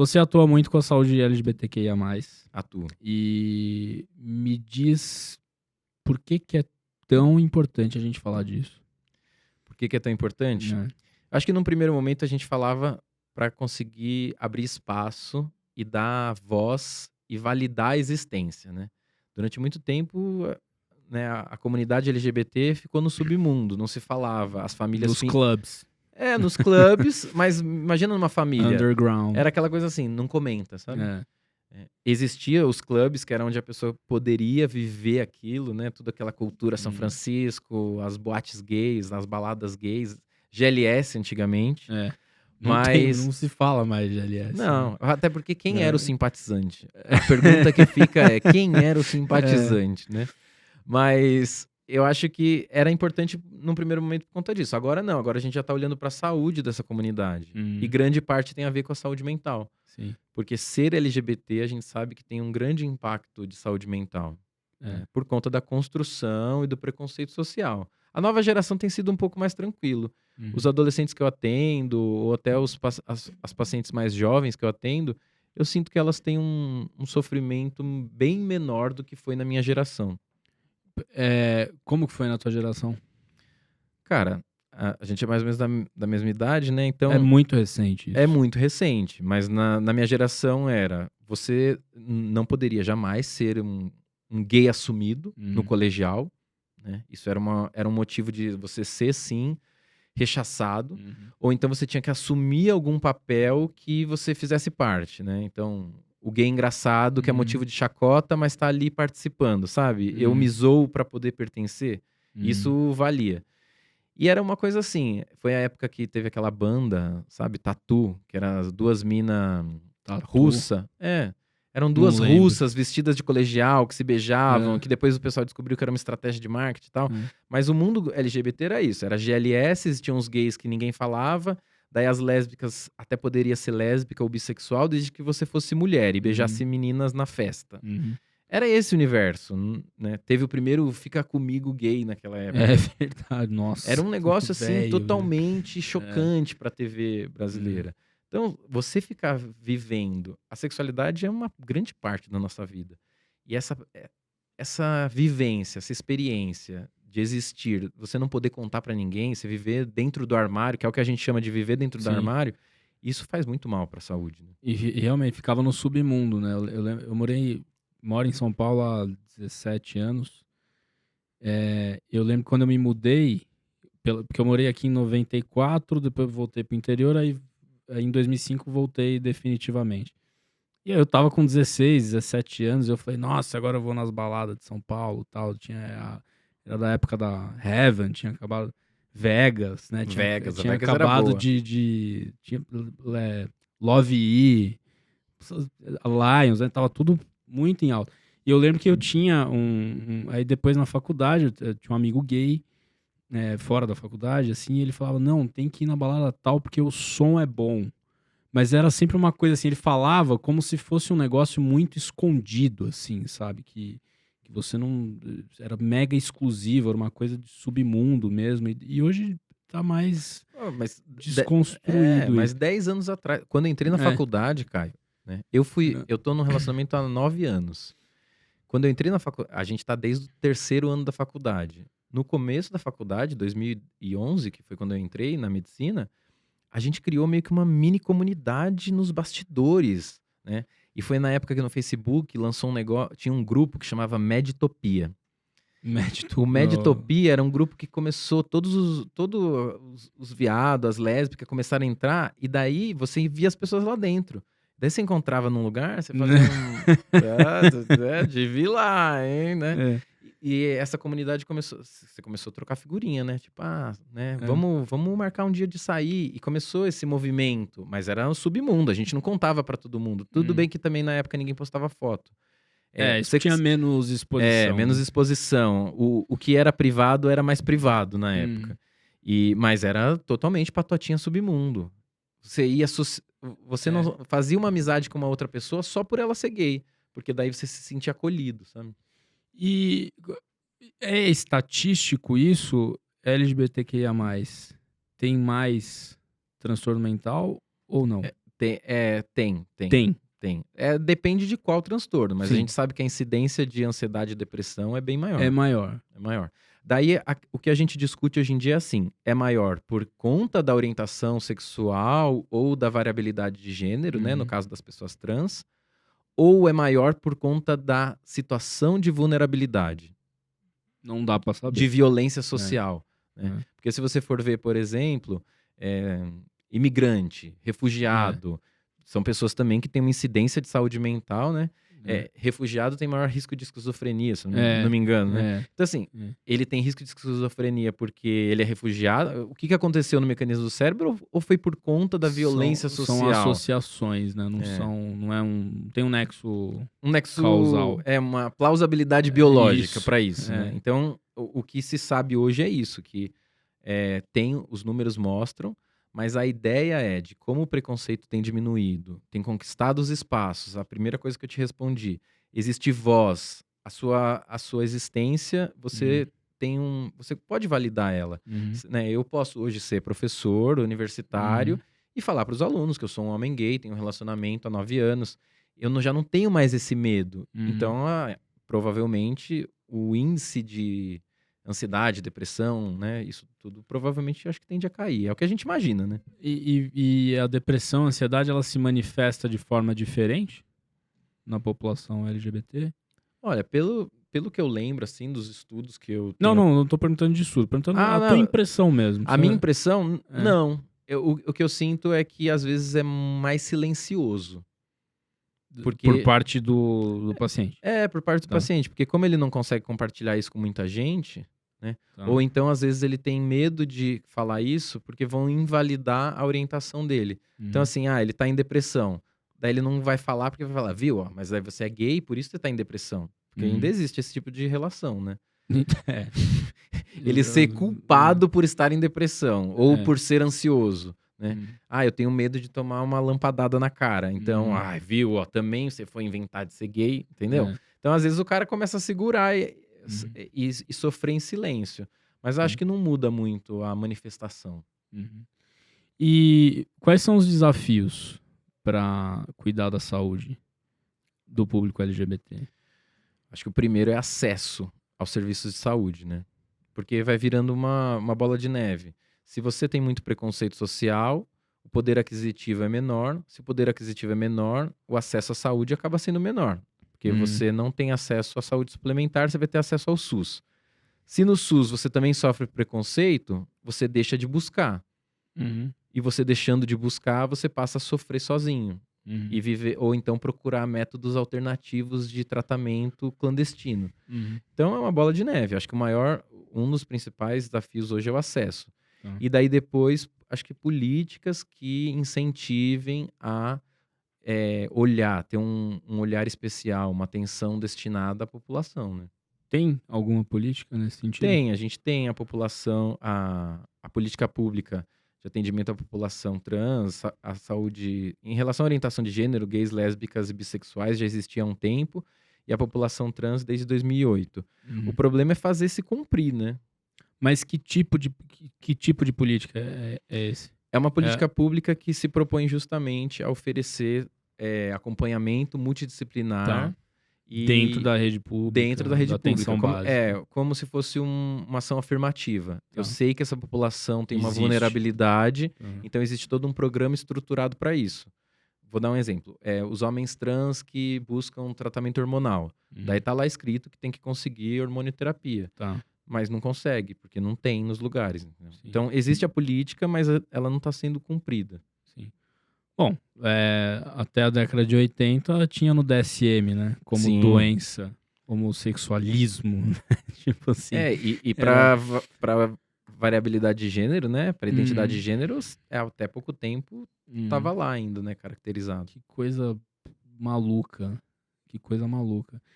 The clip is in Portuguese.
Você atua muito com a saúde LGBTQIA+. Atuo. E me diz por que é tão importante a gente falar disso. Por que é tão importante? Né? Acho que num primeiro momento a gente falava para conseguir abrir espaço e dar voz e validar a existência, né? Durante muito tempo, né, a comunidade LGBT ficou no submundo, não se falava. As famílias... Nos clubs. nos clubes, mas imagina numa família. Underground. Era aquela coisa assim, não comenta, sabe? É. Existia os clubes, que era onde a pessoa poderia viver aquilo, né? Toda aquela cultura São Francisco, as boates gays, as baladas gays, GLS antigamente. Não se fala mais de GLS. Não, até porque quem era o simpatizante? A pergunta que fica é, quem era o simpatizante, né? Mas eu acho que era importante num primeiro momento por conta disso. Agora não, agora a gente já tá olhando para a saúde dessa comunidade. E grande parte tem a ver com a saúde mental. Sim. Porque ser LGBT, a gente sabe que tem um grande impacto de saúde mental. Né? Por conta da construção e do preconceito social. A nova geração tem sido um pouco mais tranquilo. Os adolescentes que eu atendo, ou até as pacientes mais jovens que eu atendo, eu sinto que elas têm um sofrimento bem menor do que foi na minha geração. Como que foi na tua geração? Cara, a gente é mais ou menos da mesma idade, né? Então, é muito recente isso. É muito recente, mas na minha geração você não poderia jamais ser um gay assumido no colegial, né? Isso era um motivo de você ser, sim, rechaçado, ou então você tinha que assumir algum papel que você fizesse parte, né? Então, o gay engraçado, que é motivo de chacota, mas tá ali participando, sabe? Eu me zoo pra poder pertencer. Isso valia. E era uma coisa assim, foi a época que teve aquela banda, sabe, Tatu, que eram as duas minas russas. Eram duas russas vestidas de colegial, que se beijavam, que depois o pessoal descobriu que era uma estratégia de marketing e tal. Mas o mundo LGBT era isso, era GLS, tinha uns gays que ninguém falava, daí as lésbicas até poderia ser lésbica ou bissexual, desde que você fosse mulher e beijasse meninas na festa. Era esse o universo, né? Teve o primeiro Fica Comigo gay naquela época. É verdade, nossa. Era um negócio assim, velho, totalmente chocante pra TV brasileira. Então, você ficar vivendo... A sexualidade é uma grande parte da nossa vida. E essa vivência, essa experiência de existir, você não poder contar pra ninguém, você viver dentro do armário, que é o que a gente chama de viver dentro do armário, isso faz muito mal pra saúde. Né? E realmente, ficava no submundo, né? Eu moro em São Paulo há 17 anos. Eu lembro quando eu me mudei, porque eu morei aqui em 94, depois voltei pro interior, aí em 2005 voltei definitivamente. E aí eu tava com 16, 17 anos, eu falei, nossa, agora eu vou nas baladas de São Paulo, tal. Era da época da Heaven, tinha acabado Vegas, né? Tinha Vegas acabado era boa. tinha Love E, Lions, né? Tava tudo muito em alta. E eu lembro que eu tinha aí depois na faculdade, eu tinha um amigo gay, fora da faculdade, assim, e ele falava, não, tem que ir na balada tal porque o som é bom. Mas era sempre uma coisa assim, ele falava como se fosse um negócio muito escondido, assim, sabe? Que você não... Era mega exclusivo, era uma coisa de submundo mesmo. E hoje tá mais desconstruído. Mas 10 anos atrás, quando eu entrei na faculdade, Caio, né? Eu tô num relacionamento há 9 anos. Quando eu entrei na faculdade, a gente tá desde o 3º ano da faculdade. No começo da faculdade, 2011, que foi quando eu entrei na medicina, a gente criou meio que uma mini comunidade nos bastidores, né? E foi na época que no Facebook lançou um negócio, tinha um grupo que chamava Medtopia. O Medtopia era um grupo que começou, todos os viados, as lésbicas começaram a entrar, e daí você via as pessoas lá dentro. Daí você encontrava num lugar, você fazia devia ir lá, hein, né? E essa comunidade você começou a trocar figurinha, né? Tipo, né? Vamos marcar um dia de sair. E começou esse movimento, mas era um submundo, a gente não contava pra todo mundo. Tudo bem que também na época ninguém postava foto. Isso tinha menos exposição. Menos exposição. O que era privado era mais privado na época. Mas era totalmente patotinha submundo. Você não fazia uma amizade com uma outra pessoa só por ela ser gay. Porque daí você se sentia acolhido, sabe? E é estatístico isso? LGBTQIA+, tem mais transtorno mental ou não? Tem. Depende de qual transtorno, mas a Sim. gente sabe que a incidência de ansiedade e depressão é bem maior. É maior. É maior. Daí, o que a gente discute hoje em dia é assim: é maior por conta da orientação sexual ou da variabilidade de gênero, né? No caso das pessoas trans, ou é maior por conta da situação de vulnerabilidade, Não dá pra de saber. violência social, né? É. Porque se você for ver, por exemplo, imigrante, refugiado, são pessoas também que têm uma incidência de saúde mental, né? Refugiado tem maior risco de esquizofrenia, se eu não me engano, né? Então, assim, ele tem risco de esquizofrenia porque ele é refugiado. O que aconteceu no mecanismo do cérebro ou foi por conta da violência social? São associações, né? Não é tem um nexo causal. É uma plausibilidade biológica para isso, né? Então, o que se sabe hoje é isso, que os números mostram, mas a ideia é de como o preconceito tem diminuído, tem conquistado os espaços. A primeira coisa que eu te respondi, existe voz, a sua existência, você você pode validar ela. Né? Eu posso hoje ser professor universitário e falar para os alunos que eu sou um homem gay, tenho um relacionamento há 9 anos. Eu já não tenho mais esse medo. Então, provavelmente, o índice de ansiedade, depressão, né? Isso tudo provavelmente acho que tende a cair. É o que a gente imagina, né? E a depressão, a ansiedade, ela se manifesta de forma diferente na população LGBT? Olha, pelo que eu lembro, assim, dos estudos que eu tenho... Não, não tô perguntando de estudo, perguntando a tua impressão mesmo. A minha impressão, não. O que eu sinto é que às vezes é mais silencioso. Por parte do paciente. Por parte do paciente. Porque como ele não consegue compartilhar isso com muita gente, né? Ou então, às vezes, ele tem medo de falar isso porque vão invalidar a orientação dele. Então, assim, ele tá em depressão. Daí ele não vai falar porque vai falar, viu, ó, mas aí você é gay, por isso você tá em depressão. Porque ainda existe esse tipo de relação, né? Ele ser culpado por estar em depressão ou por ser ansioso. Né? Eu tenho medo de tomar uma lampadada na cara. Então, viu, ó, também você foi inventar de ser gay, entendeu? Então, às vezes, o cara começa a segurar e sofrer em silêncio. Mas acho que não muda muito a manifestação. E quais são os desafios para cuidar da saúde do público LGBT? Acho que o primeiro é acesso aos serviços de saúde, né? Porque vai virando uma bola de neve. Se você tem muito preconceito social, o poder aquisitivo é menor. Se o poder aquisitivo é menor, o acesso à saúde acaba sendo menor. Porque você não tem acesso à saúde suplementar, você vai ter acesso ao SUS. Se no SUS você também sofre preconceito, você deixa de buscar. E você deixando de buscar, você passa a sofrer sozinho. E viver, ou então procurar métodos alternativos de tratamento clandestino. Então é uma bola de neve. Acho que um dos principais desafios hoje é o acesso. E daí depois, acho que políticas que incentivem a ter um olhar especial, uma atenção destinada à população, né? Tem alguma política nesse sentido? A gente tem a população, a política pública de atendimento à população trans, a saúde... Em relação à orientação de gênero, gays, lésbicas e bissexuais já existia há um tempo, e a população trans desde 2008. O problema é fazer se cumprir, né? Mas que tipo de política é esse? É uma política pública que se propõe justamente a oferecer acompanhamento multidisciplinar. Dentro da rede pública. Dentro da rede pública. Básica. Como se fosse uma ação afirmativa. Eu sei que essa população tem uma vulnerabilidade, então existe todo um programa estruturado para isso. Vou dar um exemplo. Os homens trans que buscam tratamento hormonal. Daí tá lá escrito que tem que conseguir hormonioterapia. Mas não consegue, porque não tem nos lugares. Então, existe a política, mas ela não está sendo cumprida. Sim. Bom, até a década de 80 tinha no DSM, né? Como doença, homossexualismo, né? Tipo assim. E para variabilidade de gênero, né? Para identidade de gênero, até pouco tempo tava lá ainda, né? Caracterizado. Que coisa maluca.